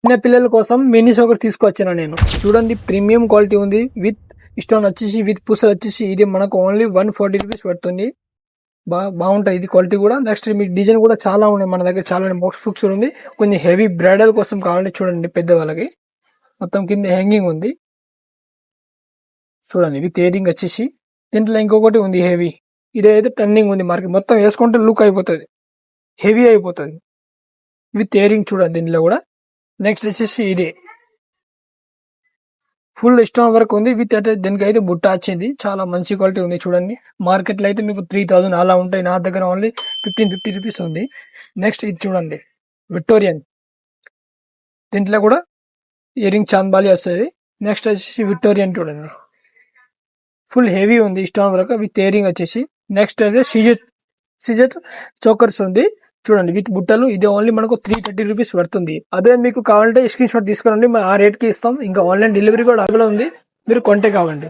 చిన్న పిల్లల కోసం మినీ ఒకటి తీసుకొచ్చాను నేను. చూడండి ప్రీమియం క్వాలిటీ ఉంది. విత్ స్టోన్ వచ్చేసి విత్ పూసలు వచ్చేసి ఇది మనకు ఓన్లీ 140 రూపీస్ పడుతుంది. బాగుంటాయి ఇది క్వాలిటీ కూడా. నెక్స్ట్ మీ డిజైన్ కూడా చాలా ఉన్నాయి మన దగ్గర, చాలా బాక్స్ బుక్స్ ఉంది. కొంచెం హెవీ బ్రైడల్ కోసం కావాలంటే చూడండి, పెద్ద వాళ్ళకి మొత్తం కింద హ్యాంగింగ్ ఉంది చూడండి. విత్ ఇయరింగ్ వచ్చేసి దీంట్లో ఇంకొకటి ఉంది హెవీ, ఇదైతే ట్రెండింగ్ ఉంది మార్కెట్. మొత్తం వేసుకుంటే లుక్ అయిపోతుంది, హెవీ అయిపోతుంది విత్ ఇయరింగ్ చూడండి దీంట్లో కూడా. నెక్స్ట్ వచ్చేసి ఇదే ఫుల్ స్టోన్ వర్క్ ఉంది విత్ అంటే దీనికి అయితే బుట్ట వచ్చింది. చాలా మంచి క్వాలిటీ ఉంది చూడండి. మార్కెట్లో అయితే మీకు 3000 అలా ఉంటాయి, నా దగ్గర ఓన్లీ 1550 రూపీస్ ఉంది. నెక్స్ట్ ఇది చూడండి విక్టోరియన్, దీంట్లో కూడా ఇయరింగ్ చాంద్బాలి వస్తుంది. నెక్స్ట్ వచ్చేసి విక్టోరియన్ చూడండి, ఫుల్ హెవీ ఉంది స్టోన్ వర్క్ విత్ ఇయరింగ్ వచ్చేసి. నెక్స్ట్ అయితే సిజెట్ చోకర్స్ ఉంది చూడండి విత్ బుట్టలు. ఇది ఓన్లీ మనకు 330 రూపీస్ పడుతుంది. అదే మీకు కావాలంటే స్క్రీన్ షాట్ తీసుకురండి, ఆ రేట్కి ఇస్తాం. ఇంకా ఆన్లైన్ డెలివరీ కూడా అవైలబుల్ ఉంది, మీరు కొంటే కావండి.